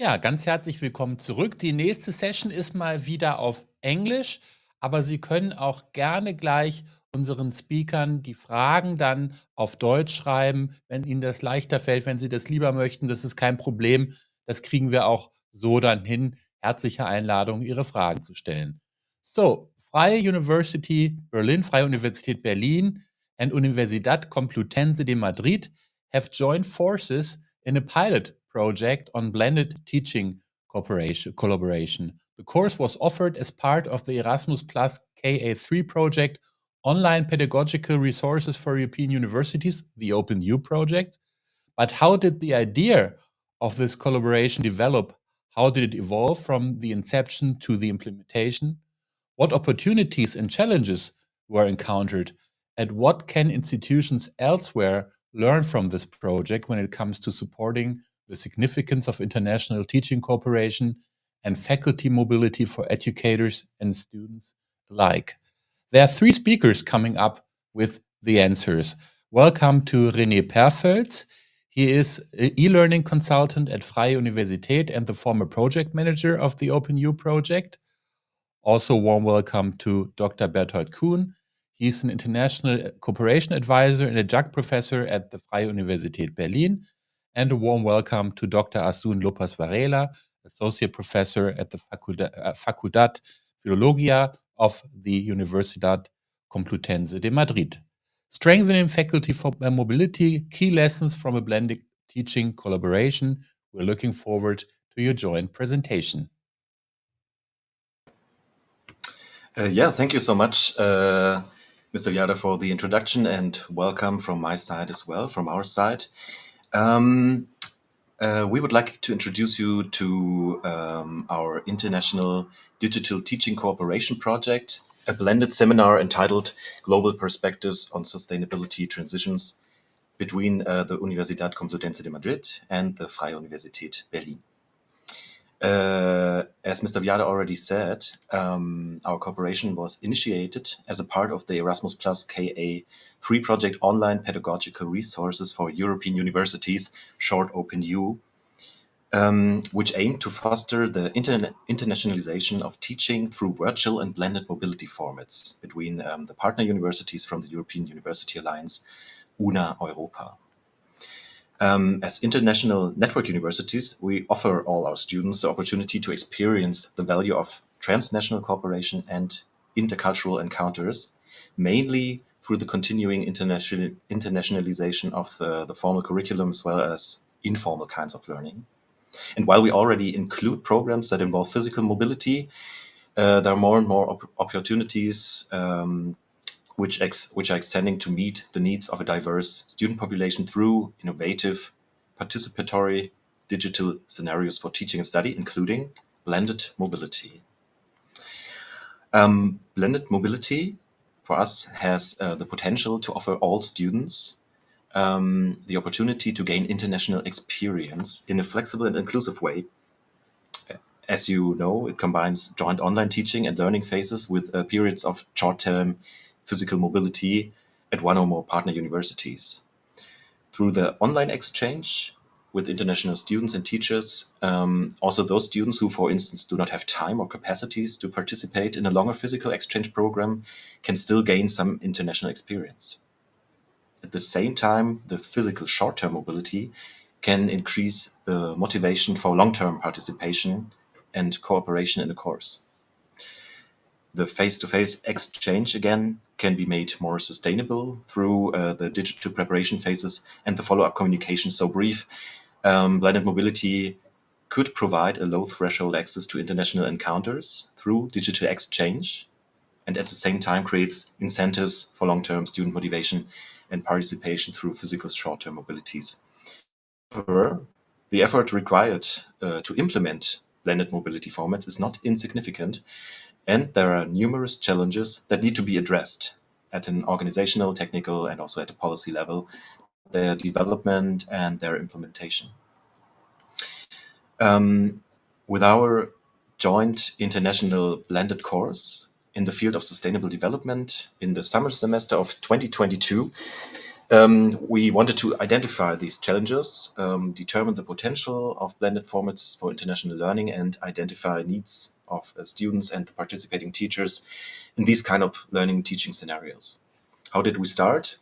Ja, ganz herzlich willkommen zurück. Die nächste Session ist mal wieder auf Englisch, aber Sie können auch gerne gleich unseren Speakern die Fragen dann auf Deutsch schreiben, wenn Ihnen das leichter fällt, wenn Sie das lieber möchten. Das ist kein Problem. Das kriegen wir auch so dann hin. Herzliche Einladung, Ihre Fragen zu stellen. So, Freie University Berlin, Freie Universität Berlin and Universidad Complutense de Madrid have joined forces in a pilot project on blended teaching collaboration. The course was offered as part of the Erasmus Plus KA3 project, Online Pedagogical Resources for European Universities, the OpenU project. But how did the idea of this collaboration develop? How did it evolve from the inception to the implementation? What opportunities and challenges were encountered? And what can institutions elsewhere learn from this project when it comes to supporting the significance of international teaching cooperation and faculty mobility for educators and students alike? There are three speakers coming up with the answers. Welcome to René Perfels. He is an e-learning consultant at Freie Universität and the former project manager of the OpenU project. Also, warm welcome to Dr. Berthold Kuhn. He's an international cooperation advisor and adjunct professor at the Freie Universität Berlin. And a warm welcome to Dr. Asun Lopez Varela, associate professor at the Facultad Filologia of the Universidad Complutense de Madrid. Strengthening faculty mobility, key lessons from a blended teaching collaboration. We're looking forward to your joint presentation. Thank you so much, Mr. Yada, for the introduction, and welcome from my side as well, from our side. We would like to introduce you to our International Digital Teaching Cooperation Project, a blended seminar entitled Global Perspectives on Sustainability Transitions between the Universidad Complutense de Madrid and the Freie Universität Berlin. As Mr. Viada already said, our cooperation was initiated as a part of the Erasmus Plus KA3 project, Online Pedagogical Resources for European Universities, short OpenU, which aimed to foster the internationalization of teaching through virtual and blended mobility formats between the partner universities from the European University Alliance, UNA Europa. As international network universities, we offer all our students the opportunity to experience the value of transnational cooperation and intercultural encounters, mainly through the continuing internationalization of the formal curriculum as well as informal kinds of learning. And while we already include programs that involve physical mobility, there are more and more opportunities which are extending to meet the needs of a diverse student population through innovative, participatory digital scenarios for teaching and study, including blended mobility. Blended mobility for us has the potential to offer all students the opportunity to gain international experience in a flexible and inclusive way. As you know, it combines joint online teaching and learning phases with periods of short-term physical mobility at one or more partner universities. Through the online exchange with international students and teachers, also those students who, for instance, do not have time or capacities to participate in a longer physical exchange program can still gain some international experience. At the same time, the physical short-term mobility can increase the motivation for long-term participation and cooperation in the course. The face-to-face exchange, again, can be made more sustainable through the digital preparation phases and the follow-up communication so brief. Blended mobility could provide a low-threshold access to international encounters through digital exchange, and at the same time creates incentives for long-term student motivation and participation through physical short-term mobilities. However, the effort required to implement blended mobility formats is not insignificant, and there are numerous challenges that need to be addressed at an organizational, technical, and also at a policy level, their development and their implementation. With our joint international blended course in the field of sustainable development in the summer semester of 2022, We wanted to identify these challenges, determine the potential of blended formats for international learning, and identify needs of students and the participating teachers in these kind of learning teaching scenarios. How did we start?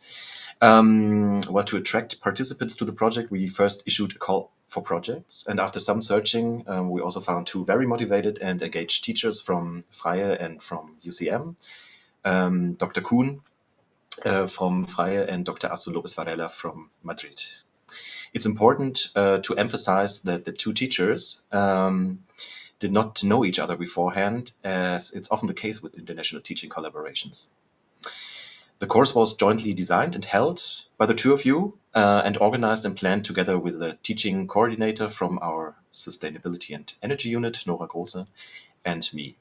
Well, to attract participants to the project, we first issued a call for projects. And after some searching, we also found two very motivated and engaged teachers from Freie and from UCM, Dr. Kuhn from Freie and Dr. Asun Lopez Varela from Madrid. It's important to emphasize that the two teachers did not know each other beforehand, as it's often the case with international teaching collaborations. The course was jointly designed and held by the two of you and organized and planned together with the teaching coordinator from our Sustainability and Energy Unit, Nora Große, and me.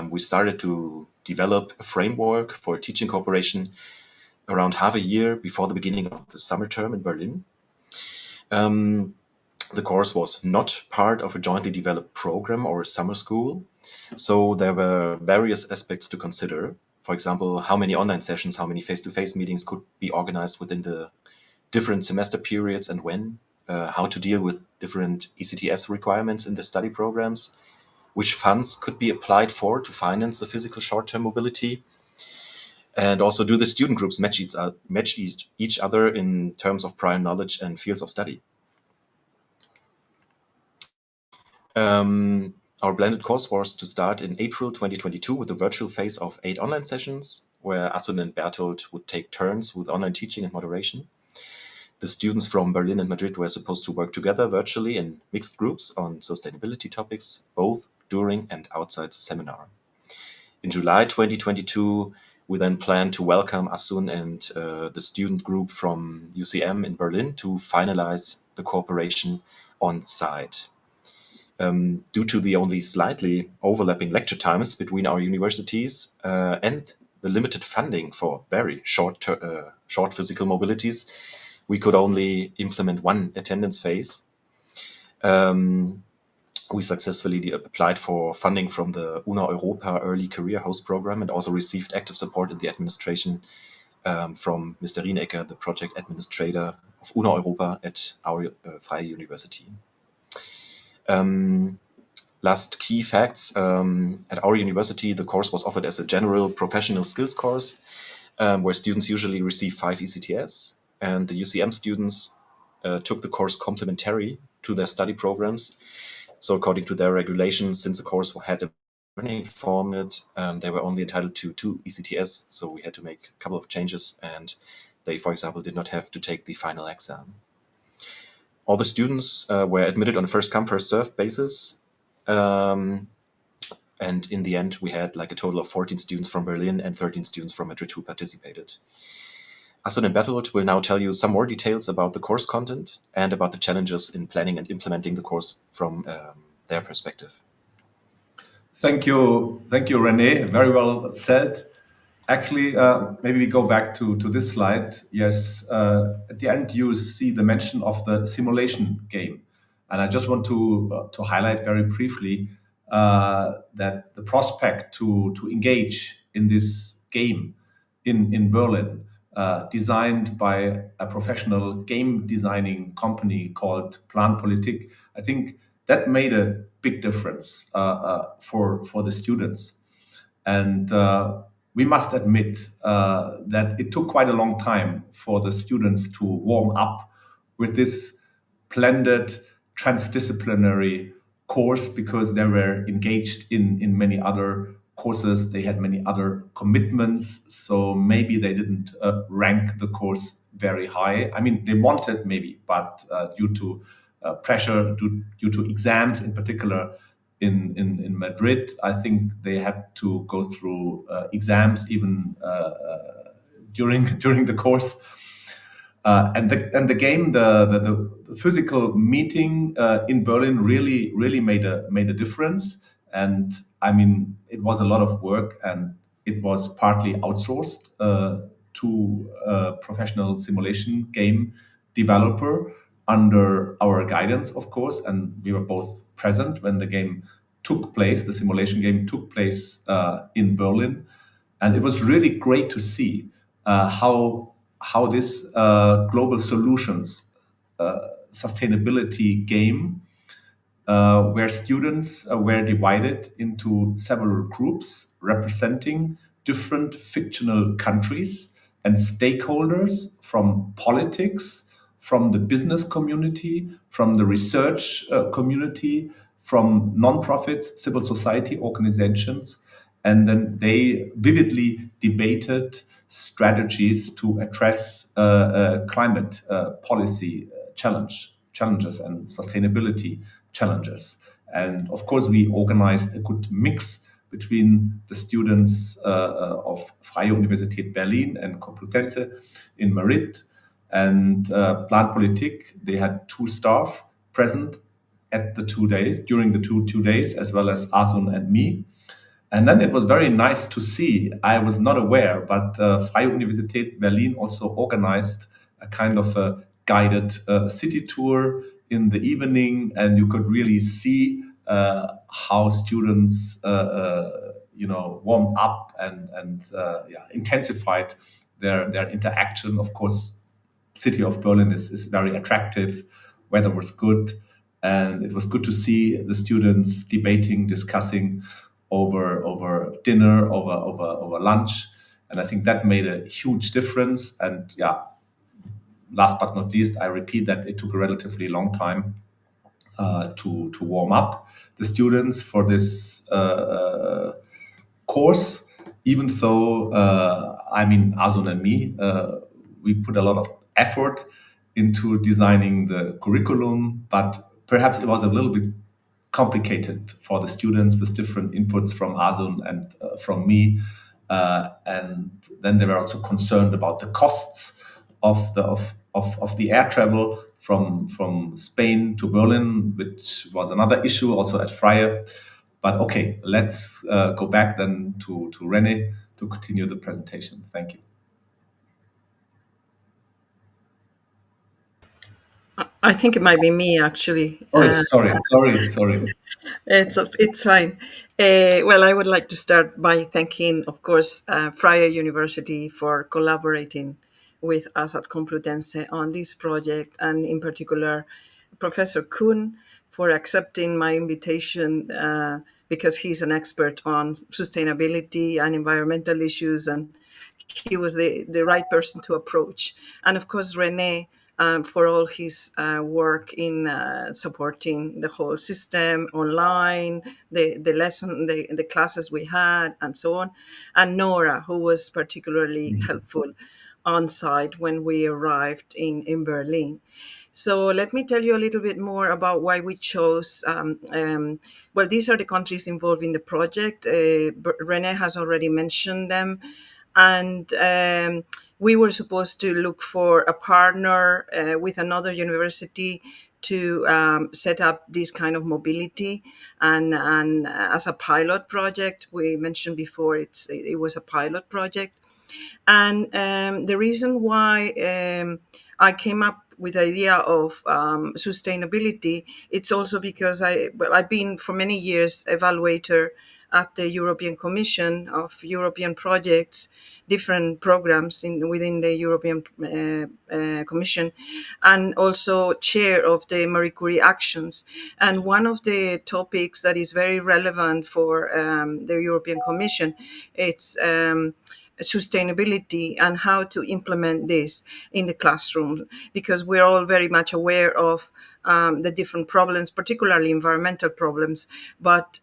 We started to develop a framework for teaching cooperation around half a year before the beginning of the summer term in Berlin. The course was not part of a jointly developed program or a summer school, so there were various aspects to consider. For example, how many online sessions, how many face-to-face meetings could be organized within the different semester periods and when, how to deal with different ECTS requirements in the study programs, which funds could be applied for to finance the physical short-term mobility, and also do the student groups match each other in terms of prior knowledge and fields of study. Our blended course was to start in April 2022 with a virtual phase of 8 online sessions, where Asun and Bertolt would take turns with online teaching and moderation. The students from Berlin and Madrid were supposed to work together virtually in mixed groups on sustainability topics, both during and outside the seminar. In July 2022, we then planned to welcome Asun and the student group from UCM in Berlin to finalize the cooperation on site. Due to the only slightly overlapping lecture times between our universities and the limited funding for very short physical mobilities, we could only implement one attendance phase. We successfully applied for funding from the UNA Europa Early Career Host Program and also received active support in the administration from Mr. Rienecker, the project administrator of UNA Europa at our Freie University. Last key facts, at our university, the course was offered as a general professional skills course, where students usually receive 5 ECTS, and the UCM students took the course complementary to their study programs. So according to their regulations, since the course had a learning format, they were only entitled to 2 ECTS, so we had to make a couple of changes, and they, for example, did not have to take the final exam. All the students were admitted on a first-come, first-served basis. And in the end, we had like a total of 14 students from Berlin and 13 students from Madrid who participated. Asun and Bertolt will now tell you some more details about the course content and about the challenges in planning and implementing the course from their perspective. Thank you, René. Very well said. Actually, maybe we go back to this slide. Yes, at the end you see the mention of the simulation game. And I just want to highlight very briefly that the prospect to engage in this game in Berlin, designed by a professional game designing company called Plan Politik, I think that made a big difference for the students. And we must admit that it took quite a long time for the students to warm up with this blended transdisciplinary course, because they were engaged in many other courses. They had many other commitments, so maybe they didn't rank the course very high. I mean, they wanted maybe, but due to pressure, due to exams in particular, in Madrid, I think they had to go through exams even during the course. And the game, the physical meeting in Berlin really made a difference. And I mean, it was a lot of work, and it was partly outsourced to a professional simulation game developer under our guidance, of course. And we were both present when the game took place. The simulation game took place in Berlin, and it was really great to see how this global solutions sustainability game, where students were divided into several groups representing different fictional countries and stakeholders from politics, from the business community, from the research community, from nonprofits, civil society organizations. And then they vividly debated strategies to address climate policy challenges and sustainability challenges. And of course, we organized a good mix between the students of Freie Universität Berlin and Complutense in Madrid and Plan Politik. They had 2 staff present at the 2 days, during the two days, as well as Asun and me. And then it was very nice to see. I was not aware, but Freie Universität Berlin also organized a kind of a guided city tour in the evening, and you could really see how students, warmed up and intensified their interaction. Of course, city of Berlin is very attractive. Weather was good, and it was good to see the students debating, discussing over dinner, over lunch, and I think that made a huge difference. And yeah, last but not least, I repeat that it took a relatively long time to warm up the students for this course, even though Azun and me, we put a lot of effort into designing the curriculum, but perhaps it was a little bit complicated for the students with different inputs from Azun and from me. And then they were also concerned about the costs of the air travel from Spain to Berlin, which was another issue also at Freie. But okay, let's go back then to René to continue the presentation. Thank you. I think it might be me, actually. Oh, sorry. It's fine. Well, I would like to start by thanking, of course, Freie University for collaborating with us at Complutense on this project, and in particular, Professor Kuhn for accepting my invitation because he's an expert on sustainability and environmental issues, and he was the right person to approach. And of course, René, for all his work in supporting the whole system online, the classes we had, and so on. And Nora, who was particularly helpful on site when we arrived in Berlin. So let me tell you a little bit more about why we chose. Well, these are the countries involved in the project. René has already mentioned them. And we were supposed to look for a partner with another university to set up this kind of mobility, and as a pilot project. We mentioned before it was a pilot project. And the reason why I came up with the idea of sustainability, it's also because I've been for many years evaluator at the European Commission of European projects, different programs within the European Commission, and also chair of the Marie Curie Actions. And one of the topics that is very relevant for the European Commission, it's sustainability and how to implement this in the classroom, because we're all very much aware of the different problems, particularly environmental problems, but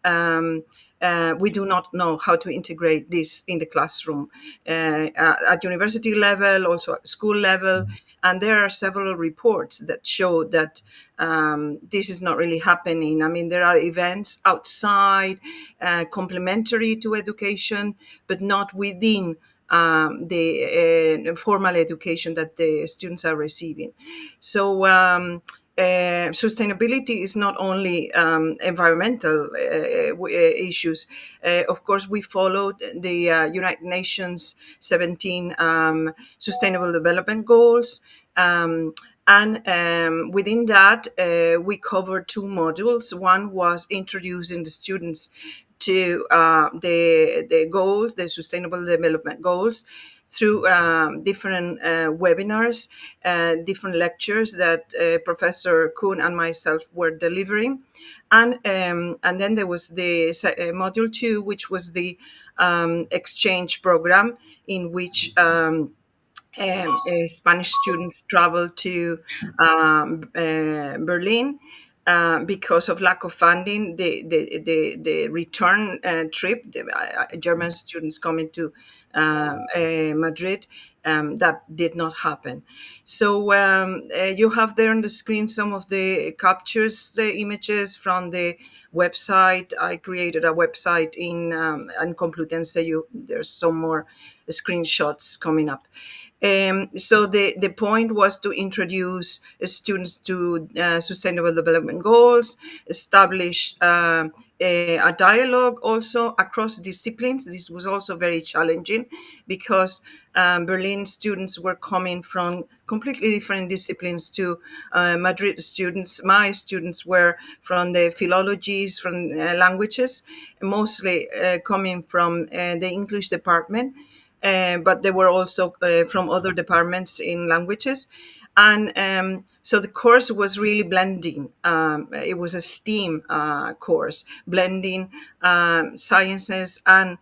we do not know how to integrate this in the classroom at university level, also at school level. And there are several reports that show that this is not really happening. I mean, there are events outside, complementary to education, but not within the formal education that the students are receiving. So sustainability is not only environmental issues. Of course, we followed the United Nations 17 Sustainable Development Goals. And within that, we covered 2 modules. One was introducing the students to the goals, the Sustainable Development Goals, through different webinars, different lectures that Professor Kuhn and myself were delivering. And then there was the module 2, which was the exchange program, in which Spanish students traveled to Berlin. Because of lack of funding, the return trip, the German students coming to Madrid, that did not happen. So you have there on the screen some of the captures, the images from the website. I created a website in Complutense. There's some more screenshots coming up. So the point was to introduce students to sustainable development goals, establish a dialogue also across disciplines. This was also very challenging because Berlin students were coming from completely different disciplines to Madrid students. My students were from the philologies, from languages, mostly coming from the English department. But they were also from other departments in languages. And so the course was really blending. It was a STEAM course, blending sciences and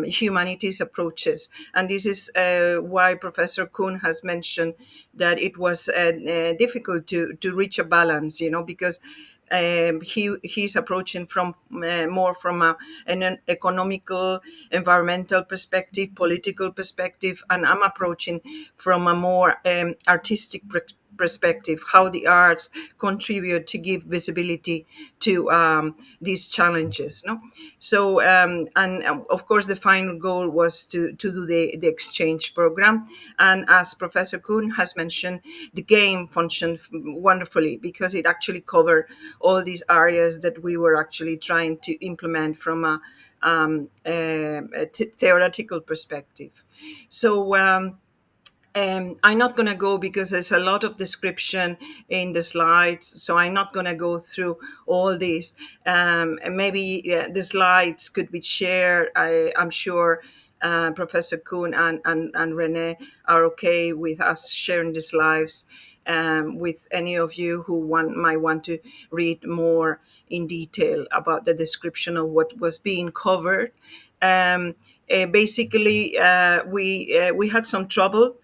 humanities approaches. And this is why Professor Kuhn has mentioned that it was difficult to reach a balance, because he's approaching from more from an economical, environmental perspective, political perspective, and I'm approaching from a more artistic perspective, how the arts contribute to give visibility to these challenges. No, so of course the final goal was to do the exchange program, and as Professor Kuhn has mentioned, the game functioned wonderfully because it actually covered all these areas that we were actually trying to implement from a theoretical perspective. So I'm not going to go because there's a lot of description in the slides, so I'm not going to go through all these. And maybe the slides could be shared. I'm sure Professor Kuhn and Rene are okay with us sharing the slides with any of you who might want to read more in detail about the description of what was being covered. Basically, we had some trouble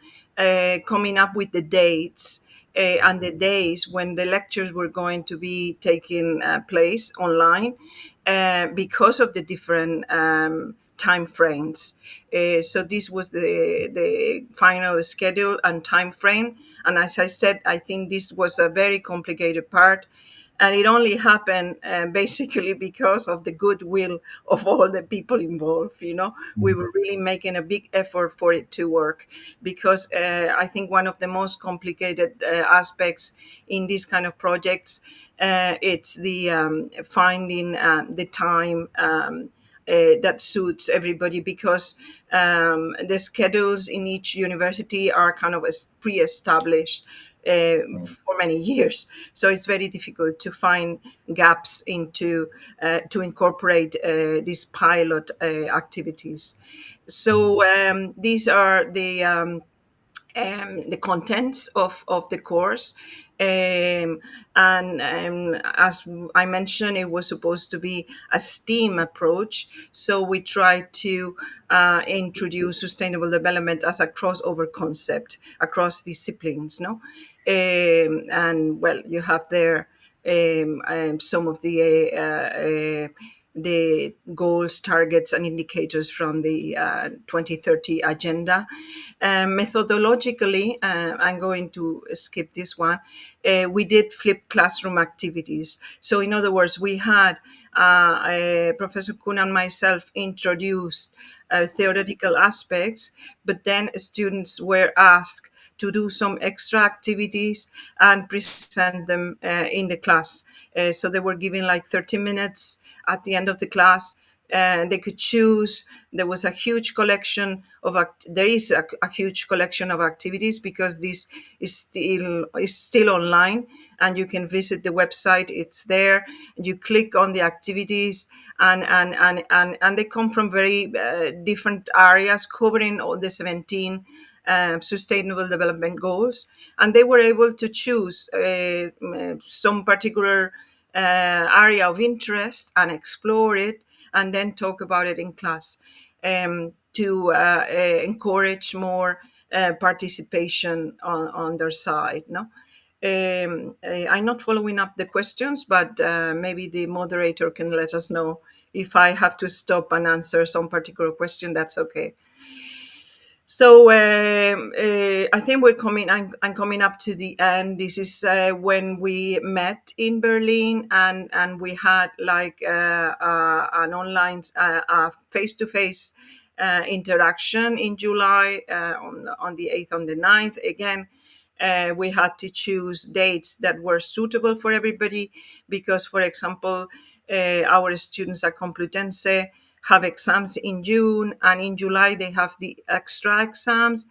coming up with the dates and the days when the lectures were going to be taking place online because of the different time frames. So this was the final schedule and time frame. And as I said, I think this was a very complicated part. And it only happened basically because of the goodwill of all the people involved. We were really making a big effort for it to work, because I think one of the most complicated aspects in these kind of projects, it's the finding the time that suits everybody, because the schedules in each university are kind of pre-established for many years. So it's very difficult to find gaps into to incorporate these pilot activities. So these are the contents of the course. And as I mentioned, it was supposed to be a STEAM approach. So we tried to introduce sustainable development as a crossover concept across disciplines. No, and well, you have there some of the goals, targets, and indicators from the 2030 agenda. Methodologically, I'm going to skip this one. We did flipped classroom activities. So in other words, we had Professor Kuhn and myself introduced theoretical aspects, but then students were asked to do some extra activities and present them in the class. So they were given like 30 minutes at the end of the class they could choose. There was a huge collection of there is a huge collection of activities, because this is still online, and you can visit the website. It's there. You click on the activities, and they come from very different areas, covering all the 17 sustainable development goals, and they were able to choose some particular area of interest and explore it, and then talk about it in class, to encourage more participation on their side. No, I'm not following up the questions, but maybe the moderator can let us know if I have to stop and answer some particular question. That's okay. So I think I'm coming up to the end. This is when we met in Berlin, and we had like an online, face-to-face interaction in July, on the 8th and the 9th. Again, we had to choose dates that were suitable for everybody, because, for example, our students at Complutense have exams in June, and in July they have the extra exams.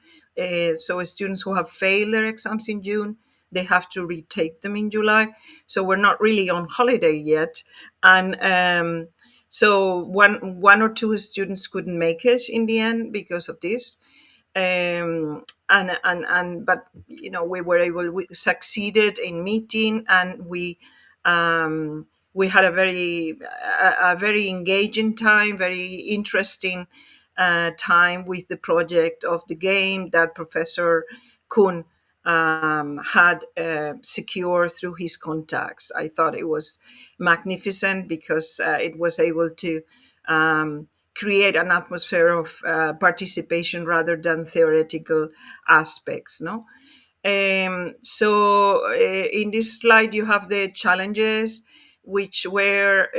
So students who have failed their exams in June, they have to retake them in July. So we're not really on holiday yet. And so one or two students couldn't make it in the end because of this. But we succeeded in meeting, and we had a very engaging time, very interesting time with the project of the game that Professor Kuhn had secured through his contacts. I thought it was magnificent, because it was able to create an atmosphere of participation rather than theoretical aspects. No. So in this slide you have the challenges, which were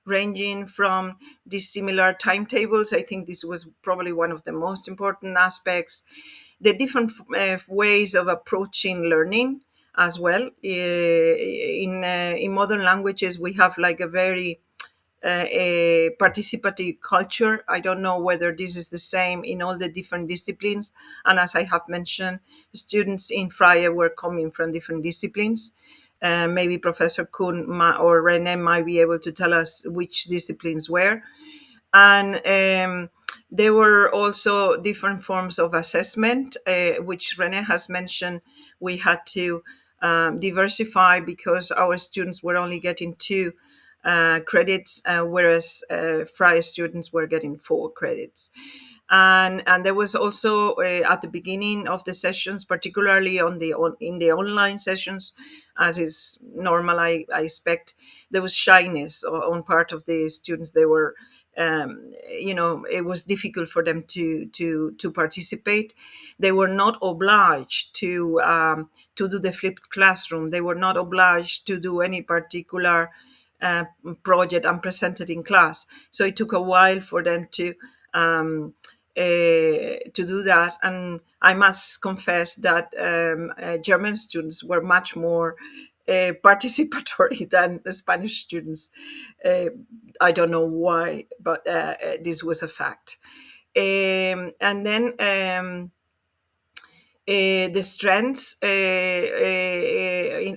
ranging from dissimilar timetables. I think this was probably one of the most important aspects. The different ways of approaching learning as well. In modern languages, we have like a very a participative culture. I don't know whether this is the same in all the different disciplines. And as I have mentioned, students in Freie were coming from different disciplines. Maybe Professor Kuhn or René might be able to tell us which disciplines were. And there were also different forms of assessment, which René has mentioned. We had to diversify, because our students were only getting 2 credits, whereas Freie students were getting 4 credits. And there was also at the beginning of the sessions, particularly in the online sessions, as is normal, I expect, there was shyness on part of the students. They were, it was difficult for them to participate. They were not obliged to do the flipped classroom. They were not obliged to do any particular project and present it in class. So it took a while for them to do that. And I must confess that German students were much more participatory than the Spanish students. I don't know why, but this was a fact. And then the strengths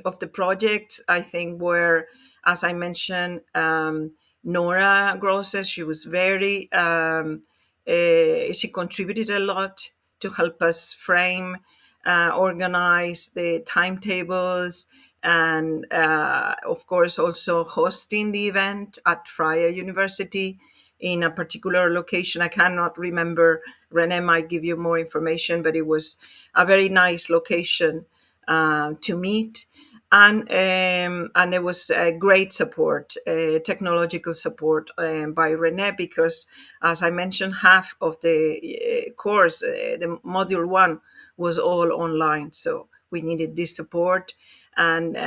of the project, I think, were, as I mentioned, Nora Grosses. She was very, she contributed a lot to help us frame, organize the timetables, and of course also hosting the event at Freie University in a particular location. I cannot remember. René might give you more information, but it was a very nice location to meet. And there was great support, technological support by René, because, as I mentioned, half of the course, the module 1, was all online. So we needed this support. And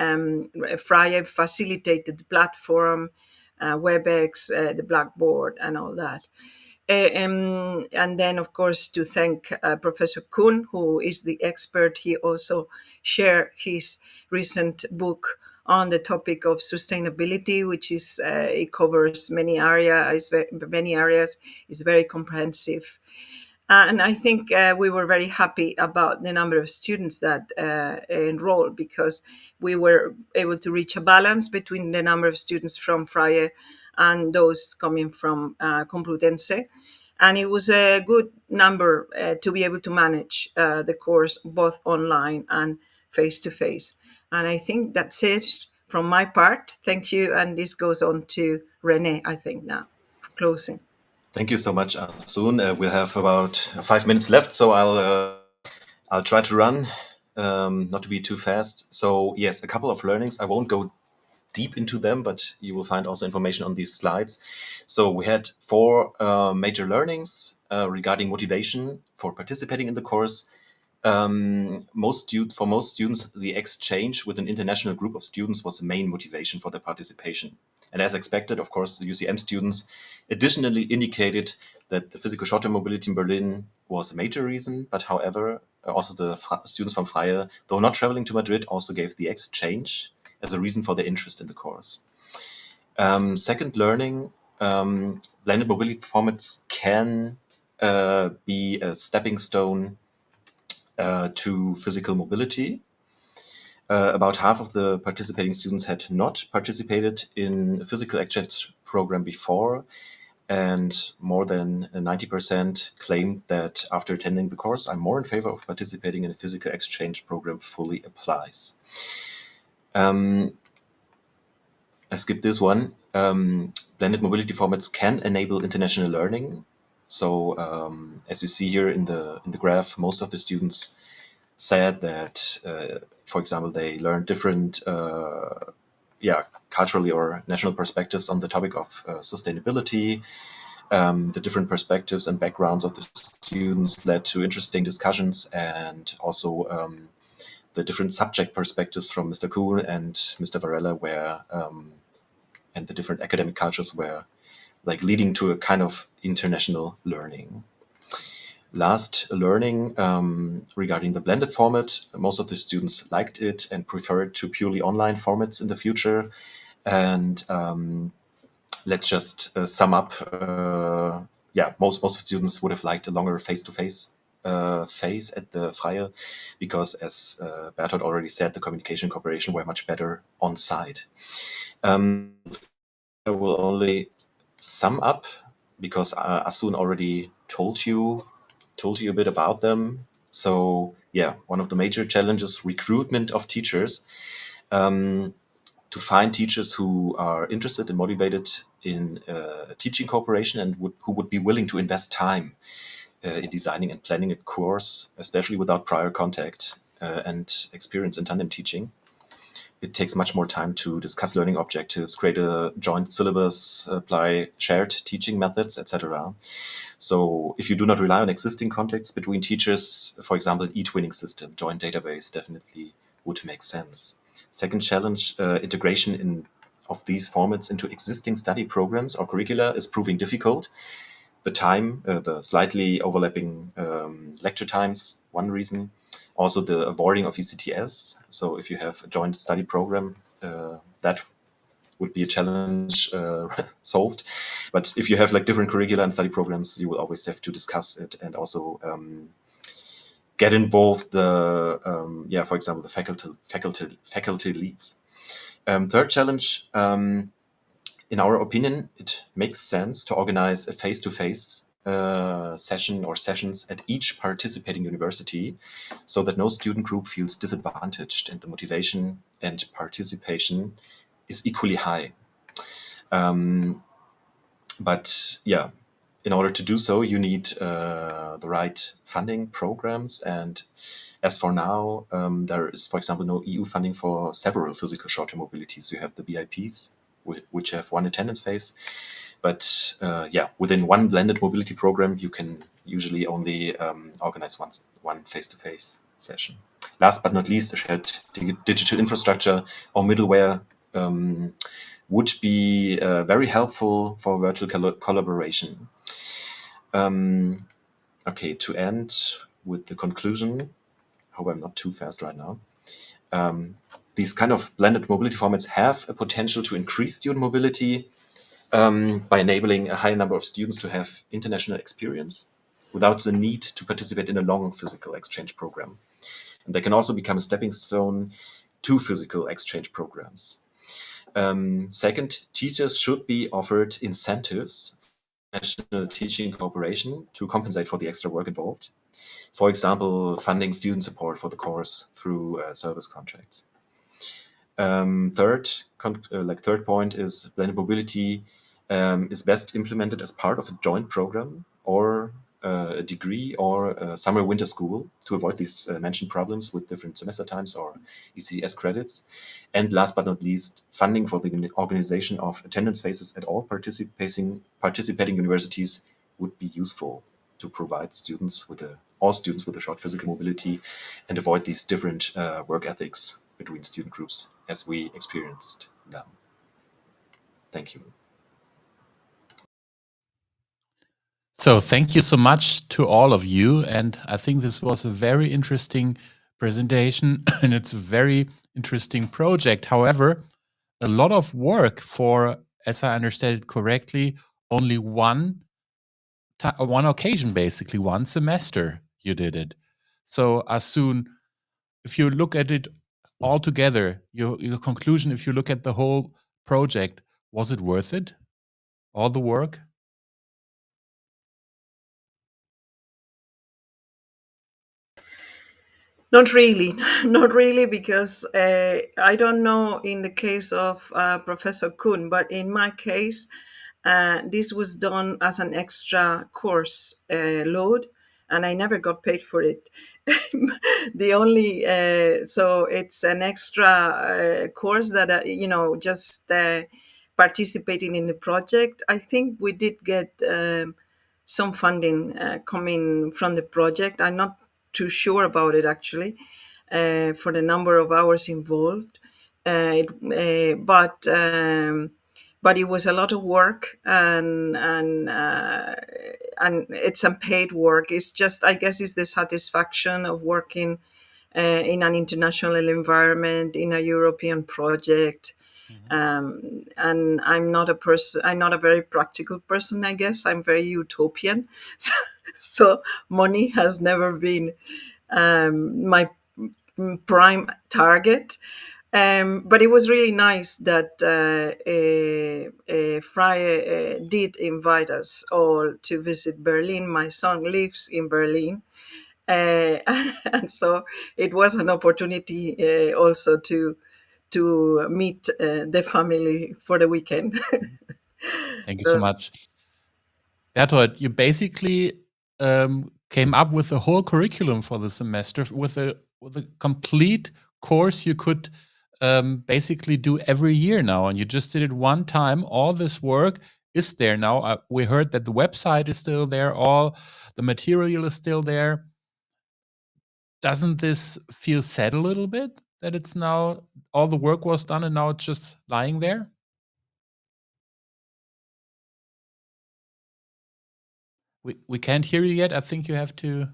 Freie facilitated the platform, WebEx, the Blackboard, and all that. And then, of course, to thank Professor Kuhn, who is the expert. He also shared his recent book on the topic of sustainability, which is it covers many areas. It's very comprehensive. And I think we were very happy about the number of students that enrolled, because we were able to reach a balance between the number of students from Freie and those coming from Complutense. And it was a good number to be able to manage the course both online and face-to-face. And I think that's it from my part. Thank you. And this goes on to René, I think, now, for closing. Thank you so much, Asun. We'll have about 5 minutes left, so I'll try to run, not to be too fast. So yes, a couple of learnings. I won't go deep into them, but you will find also information on these slides. So we had 4 major learnings regarding motivation for participating in the course. For most students, the exchange with an international group of students was the main motivation for their participation. And as expected, of course, the UCM students additionally indicated that the physical short-term mobility in Berlin was a major reason, but however, also the students from Freie, though not traveling to Madrid, also gave the exchange as a reason for their interest in the course. Second learning, blended mobility formats can be a stepping stone to physical mobility. About half of the participating students had not participated in a physical exchange program before, and more than 90% claimed that after attending the course, I'm more in favor of participating in a physical exchange program fully applies. I skipped this one. Blended mobility formats can enable international learning. So as you see here in the graph, most of the students said that, for example, they learned different, culturally or national perspectives on the topic of sustainability. The different perspectives and backgrounds of the students led to interesting discussions, and also the different subject perspectives from Mr. Kuhn and Mr. Varela were, and the different academic cultures were like leading to a kind of international learning. Last learning regarding the blended format, most of the students liked it and preferred to purely online formats in the future. And let's just sum up. Most of the students would have liked a longer face-to-face phase at the Freie, because as Bertolt already said, the communication cooperation were much better on site. I will only sum up because Asun already told you a bit about them. So yeah, one of the major challenges, recruitment of teachers. To find teachers who are interested and motivated in teaching cooperation and who would be willing to invest time in designing and planning a course, especially without prior contact and experience in tandem teaching. It takes much more time to discuss learning objectives, create a joint syllabus, apply shared teaching methods, etc. So if you do not rely on existing contacts between teachers, for example, an e-twinning system, joint database definitely would make sense. Second challenge, integration of these formats into existing study programs or curricula is proving difficult. The time, the slightly overlapping lecture times, one reason. Also the avoiding of ECTS. So if you have a joint study program, that would be a challenge solved. But if you have like different curricula and study programs, you will always have to discuss it and also get involved for example, the faculty leads. Third challenge, in our opinion, it makes sense to organize a face-to-face session or sessions at each participating university so that no student group feels disadvantaged and the motivation and participation is equally high. But yeah, in order to do so, you need the right funding programs. And as for now, there is, for example, no EU funding for several physical short-term mobilities. You have the BIPs, which have one attendance phase. But within one blended mobility program, you can usually only organize one face-to-face session. Last but not least, a shared digital infrastructure or middleware would be very helpful for virtual collaboration. Okay, to end with the conclusion, hope I'm not too fast right now. these kind of blended mobility formats have a potential to increase student mobility by enabling a high number of students to have international experience without the need to participate in a long physical exchange program. And they can also become a stepping stone to physical exchange programs. Second, teachers should be offered incentives for national teaching cooperation to compensate for the extra work involved. For example, funding student support for the course through service contracts. Third point is blended mobility is best implemented as part of a joint program or a degree or a summer winter school to avoid these mentioned problems with different semester times or ECTS credits. And last but not least, funding for the organization of attendance phases at all participating universities would be useful to provide all students with a short physical mobility and avoid these different work ethics between student groups as we experienced them. Thank you. So thank you so much to all of you. And I think this was a very interesting presentation and it's a very interesting project. However, a lot of work for, as I understand it correctly, only one occasion, basically one semester you did it. So if you look at it all together, your conclusion, if you look at the whole project, was it worth it? All the work? Not really, not really, because I don't know in the case of Professor Kuhn, but in my case, this was done as an extra course load, and I never got paid for it. The only so it's an extra course that just participating in the project. I think we did get some funding coming from the project. I'm not too sure about it actually, for the number of hours involved. But it was a lot of work, and it's unpaid work. It's just, I guess, it's the satisfaction of working in an international environment, in a European project. And I'm not a very practical person, I guess. I'm very utopian. So money has never been my prime target. But it was really nice that Freie did invite us all to visit Berlin. My son lives in Berlin. And so it was an opportunity also to meet the family for the weekend. Thank you so much. Bertolt, you basically came up with the whole curriculum for the semester with a complete course you could basically do every year now, and you just did it one time. All this work is there now. We heard that the website is still there, all the material is still there. Doesn't this feel sad a little bit that it's now all the work was done and now it's just lying there? We can't hear you yet. I think you have to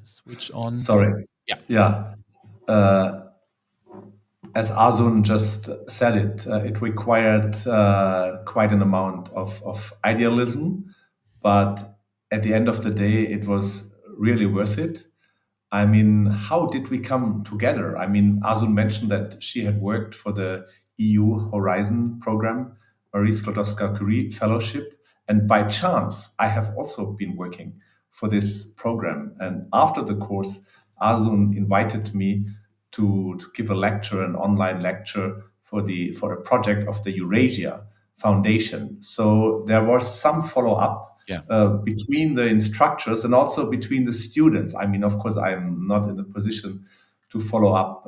switch on. Sorry. Yeah. Yeah. As Azun just said it required quite an amount of idealism, but at the end of the day, it was really worth it. I mean, how did we come together? I mean, Azun mentioned that she had worked for the EU Horizon program, Marie Sklodowska-Curie Fellowship, and by chance, I have also been working for this program. And after the course, Azun invited me to give a lecture, an online lecture for a project of the Eurasia Foundation. So there was some follow-up between the instructors and also between the students. I mean, of course, I'm not in the position to follow up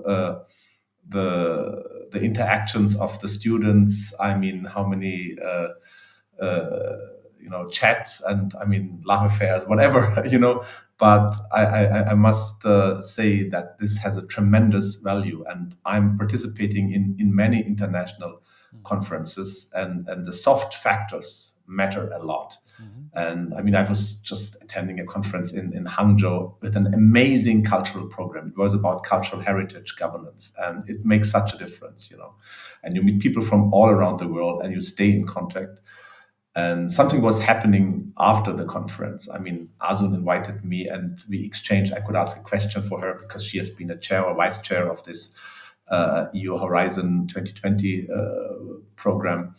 the interactions of the students. I mean, how many chats and I mean love affairs, whatever, But I must say that this has a tremendous value, and I'm participating in many international conferences, and the soft factors matter a lot. Mhm. And I mean, I was just attending a conference in Hangzhou with an amazing cultural program. It was about cultural heritage governance, and it makes such a difference, you know. And you meet people from all around the world, and you stay in contact. And something was happening after the conference. I mean, Azun invited me, and we exchanged. I could ask a question for her because she has been a chair or vice chair of this EU Horizon 2020 program.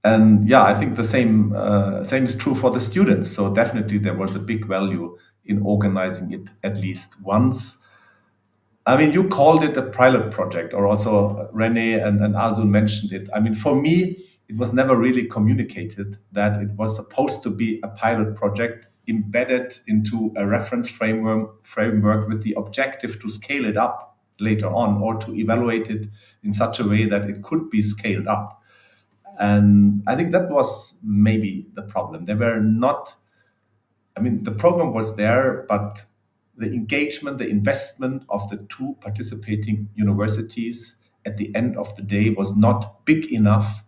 And yeah, I think the same is true for the students. So definitely there was a big value in organizing it at least once. I mean, you called it a pilot project, or also Rene and Azun mentioned it. I mean, for me, it was never really communicated that it was supposed to be a pilot project embedded into a reference framework with the objective to scale it up later on, or to evaluate it in such a way that it could be scaled up. And I think that was maybe the problem. They were not, I mean, the program was there, but the engagement, the investment of the two participating universities at the end of the day was not big enough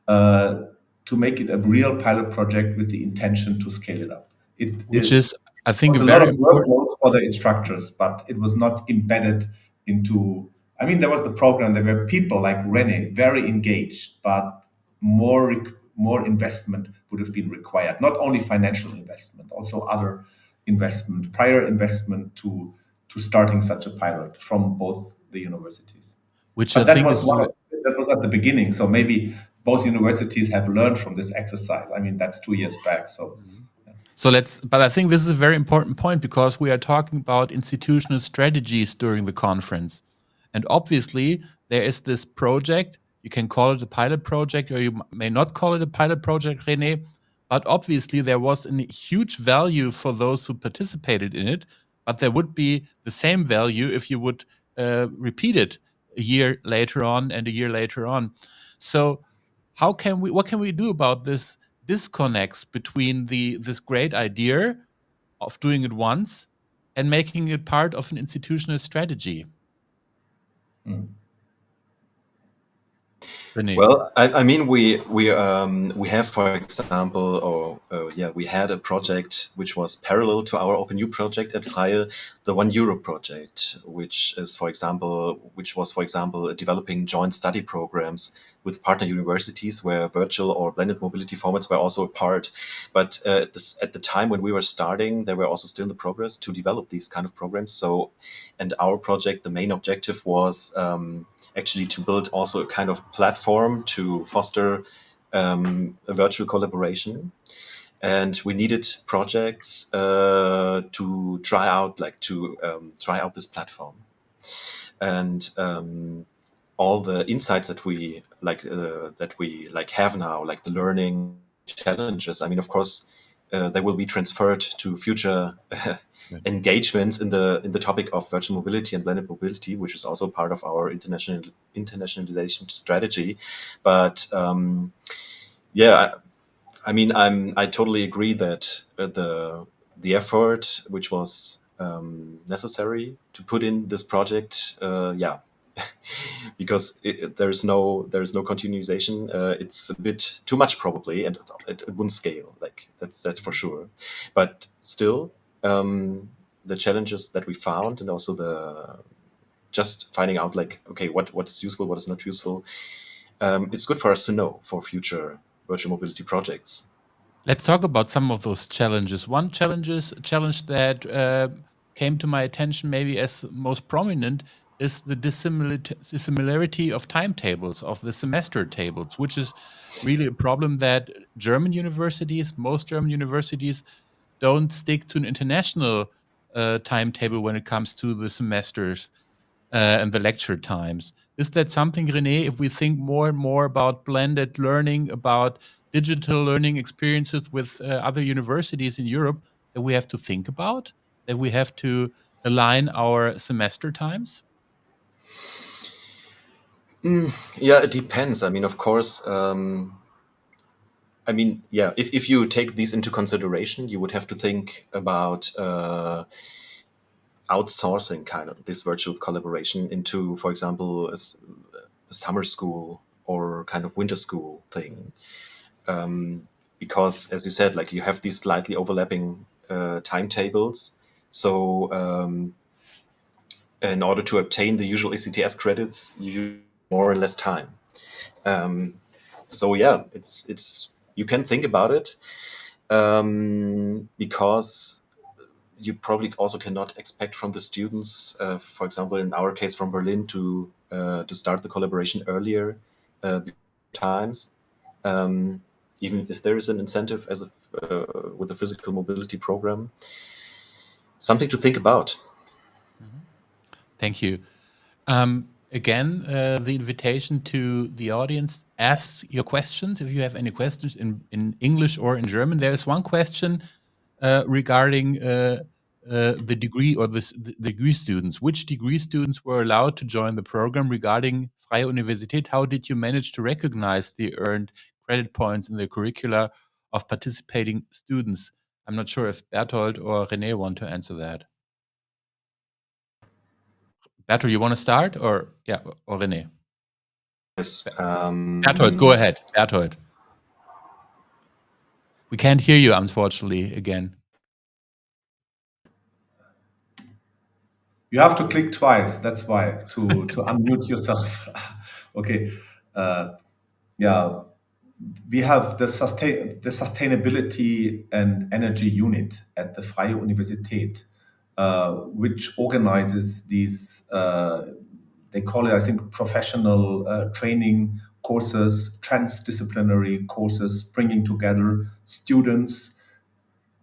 uh, to make it a real pilot project with the intention to scale it up. Which It is, I think, was a a lot very of important. workload for the instructors, but it was not embedded into. I mean, there was the program. There were people like Rene, very engaged, but more investment would have been required. Not only financial investment, also other investment, prior investment to starting such a pilot from both the universities. Which I But that think was is that was at the beginning. So maybe both universities have learned from this exercise. I mean, that's 2 years back. So. so but I think this is a very important point because we are talking about institutional strategies during the conference. And obviously, there is this project. You can call it a pilot project, or you may not call it a pilot project, René. But obviously, there was a huge value for those who participated in it. But there would be the same value if you would repeat it a year later on and a year later on. So, what can we do about this disconnects between this great idea of doing it once and making it part of an institutional strategy? René. Well, I mean, we have, for example, or yeah, we had a project which was parallel to our Open U project at Freie, the €1 project, which was, for example, developing joint study programs with partner universities where virtual or blended mobility formats were also a part. But at the time when we were starting, they were also still in the progress to develop these kind of programs. So, and our project, the main objective was actually to build also a kind of platform to foster a virtual collaboration. And we needed projects to try out, try out this platform. And all the insights that we have now, like the learning challenges. I mean, of course, they will be transferred to future engagements in the topic of virtual mobility and blended mobility, which is also part of our internationalization strategy. But yeah, I mean, I totally agree that the effort which was necessary to put in this project, yeah, because there is no continuization. It's a bit too much probably, and it wouldn't scale. Like that's for sure. But still, the challenges that we found, and also the just finding out like, okay, what is useful, what is not useful. It's good for us to know for future virtual mobility projects. Let's talk about some of those challenges. One challenge that came to my attention, maybe as most prominent, is the dissimilarity of timetables, of the semester tables, which is really a problem that most German universities, don't stick to an international timetable when it comes to the semesters and the lecture times. Is that something, René, if we think more and more about blended learning, about digital learning experiences with other universities in Europe, that we have to think about, that we have to align our semester times? Yeah, it depends. I mean, of course, I mean, yeah, if you take these into consideration, you would have to think about outsourcing kind of this virtual collaboration into, for example, a summer school or kind of winter school thing. because, as you said, like you have these slightly overlapping timetables. So in order to obtain the usual ECTS credits, you use more or less time. So yeah, it's you can think about it, because you probably also cannot expect from the students, for example, in our case from Berlin, to start the collaboration earlier times, even if there is an incentive as with the physical mobility program. Something to think about. Thank you. Again, the invitation to the audience, ask your questions if you have any questions in English or in German. There is one question regarding the degree or the degree students. Which degree students were allowed to join the program regarding Freie Universität? How did you manage to recognize the earned credit points in the curricula of participating students? I'm not sure if Bertolt or René want to answer that. Bertolt, you want to start, or René? Yes. Bertolt, go ahead. Bertolt. We can't hear you, unfortunately, again. You have to click twice. That's why, to unmute yourself. Okay. Yeah, we have the sustainability and energy unit at the Freie Universität, which organizes these. They call it, I think, professional training courses, transdisciplinary courses, bringing together students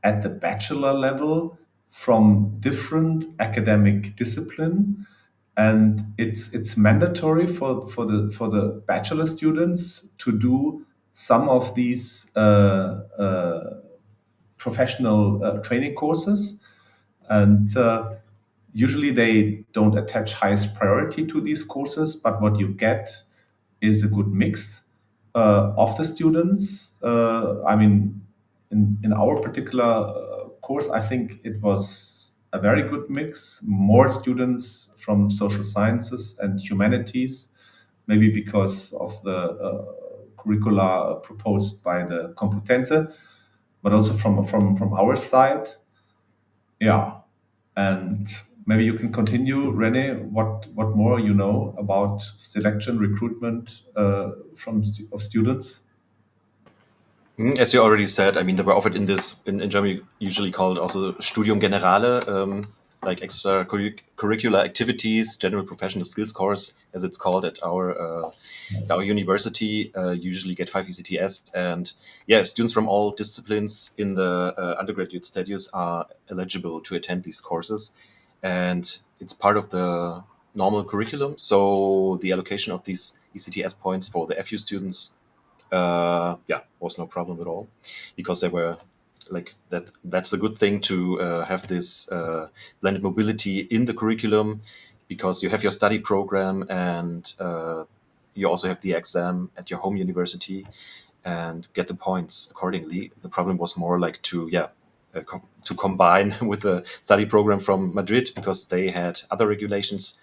at the bachelor level from different academic discipline, and it's mandatory for the bachelor students to do some of these professional training courses, and usually they don't attach highest priority to these courses, but what you get is a good mix of the students. I mean, in our particular course, I think it was a very good mix. More students from social sciences and humanities, maybe because of the curricula proposed by the Complutense, but also from our side. Yeah, and maybe you can continue, René. What more you know about selection, recruitment of students? As you already said, I mean, they were offered in this, in Germany, usually called also Studium Generale, like extra curricular activities, general professional skills course, as it's called at our university, usually get 5 ECTS. And yeah, students from all disciplines in the undergraduate studies are eligible to attend these courses. And it's part of the normal curriculum. So the allocation of these ECTS points for the FU students was no problem at all, because they were like that. That's a good thing to have this blended mobility in the curriculum, because you have your study program and you also have the exam at your home university and get the points accordingly. The problem was more like to combine with the study program from Madrid, because they had other regulations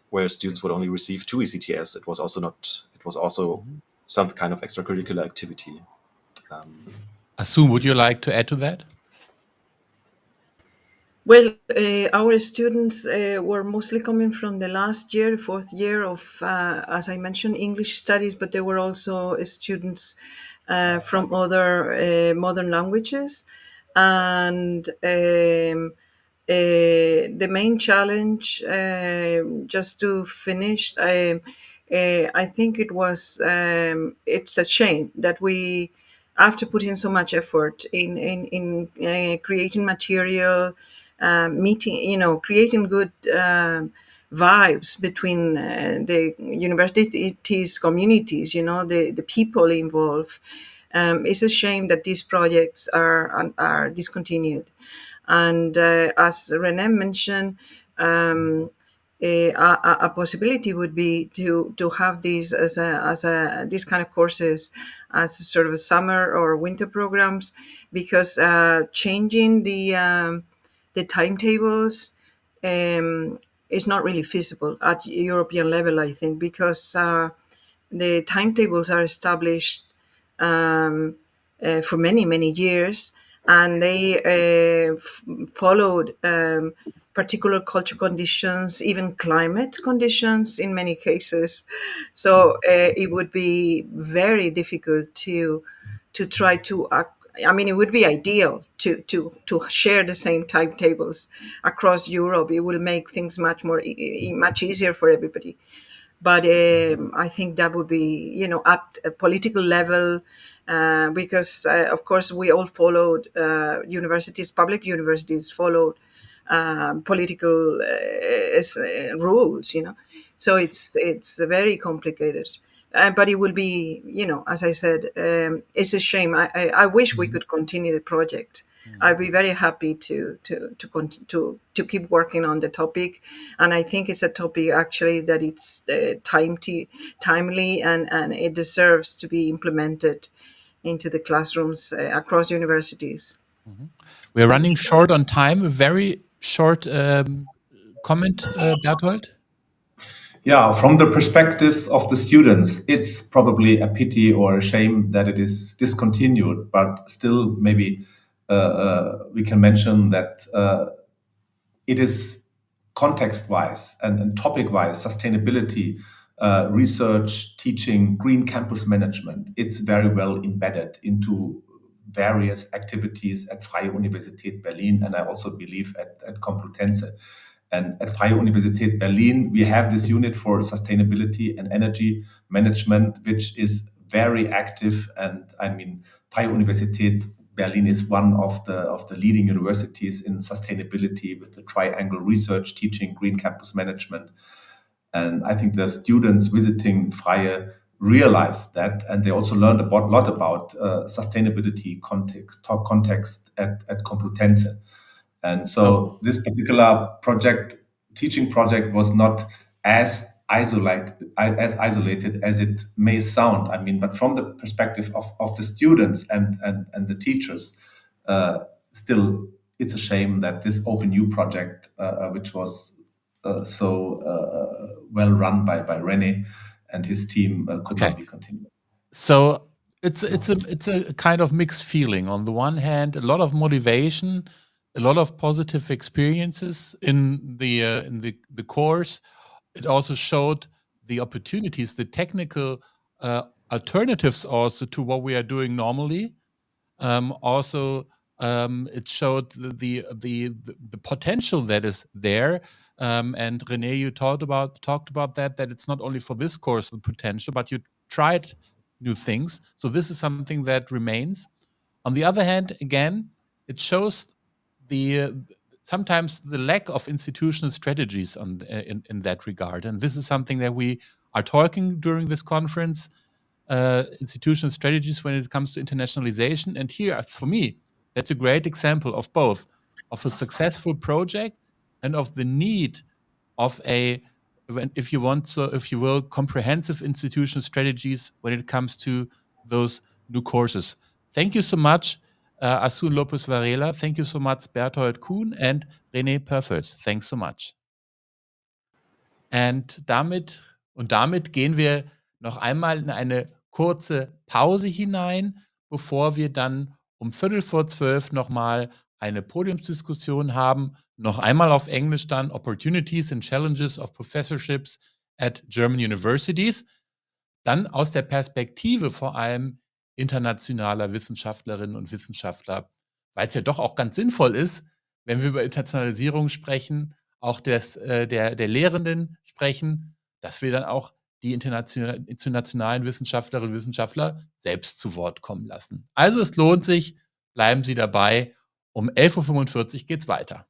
where students would only receive 2 ECTS. It was also some kind of extracurricular activity. Asun, would you like to add to that? Well, our students were mostly coming from the last year, 4th year of, as I mentioned, English studies, but there were also students from other modern languages. And the main challenge, just to finish, I think it was, it's a shame that we, after putting so much effort in creating material, creating good vibes between the universities, communities, the people involved. It's a shame that these projects are discontinued. And as René mentioned, a possibility would be to have these these kind of courses as a sort of summer or winter programs, because changing the timetables is not really feasible at European level, I think, because the timetables are established for many, many years, and they followed particular culture conditions, even climate conditions in many cases. So it would be very difficult to try to I mean, it would be ideal to share the same timetables across Europe. It will make things much more much easier for everybody. But I think that would be, at a political level, because of course we all followed public universities followed political rules, So it's very complicated. But it will be, as I said, it's a shame. I wish we could continue the project. I'd be very happy to keep working on the topic, and I think it's a topic actually that it's timely, and it deserves to be implemented into the classrooms across universities. We're Thank running you. short on time. A very short comment, Berthold? Yeah, from the perspectives of the students, it's probably a pity or a shame that it is discontinued, but still maybe we can mention that it is context-wise and topic-wise, sustainability, research, teaching, green campus management. It's very well embedded into various activities at Freie Universität Berlin, and I also believe at Complutense. And at Freie Universität Berlin, we have this unit for sustainability and energy management, which is very active. And I mean, Freie Universität Berlin is one of the leading universities in sustainability with the triangle research, teaching, green campus management. And I think the students visiting Freie realized that, and they also learned a lot about sustainability context at Complutense. And so this particular teaching project was not as isolated as it may sound. I mean, but from the perspective of the students and the teachers, still, it's a shame that this Open U project, which was so well run by René and his team, could Okay. not be continued. So it's a kind of mixed feeling. On the one hand, a lot of motivation, a lot of positive experiences in the course. It also showed the opportunities, the technical alternatives also to what we are doing normally. Also, it showed the potential that is there. And René, you talked about that it's not only for this course the potential, but you tried new things. So this is something that remains. On the other hand, again, it shows the sometimes the lack of institutional strategies in that regard. And this is something that we are talking during this conference. Institutional strategies when it comes to internationalization. And here, for me, that's a great example of both, of a successful project and of the need of if you will, comprehensive institutional strategies when it comes to those new courses. Thank you so much, Asun Lopez Varela. Thank you so much, Berthold Kuhn and René Perfels. Thanks so much. Und damit gehen wir noch einmal in eine kurze Pause hinein, bevor wir dann um 11:45 nochmal eine Podiumsdiskussion haben. Noch einmal auf Englisch dann: Opportunities and Challenges of Professorships at German Universities. Dann aus der Perspektive vor allem internationaler Wissenschaftlerinnen und Wissenschaftler, weil es ja doch auch ganz sinnvoll ist, wenn wir über Internationalisierung sprechen, auch der Lehrenden sprechen, dass wir dann auch die internationalen Wissenschaftlerinnen und Wissenschaftler selbst zu Wort kommen lassen. Also es lohnt sich, bleiben Sie dabei. Um 11:45 Uhr geht's weiter.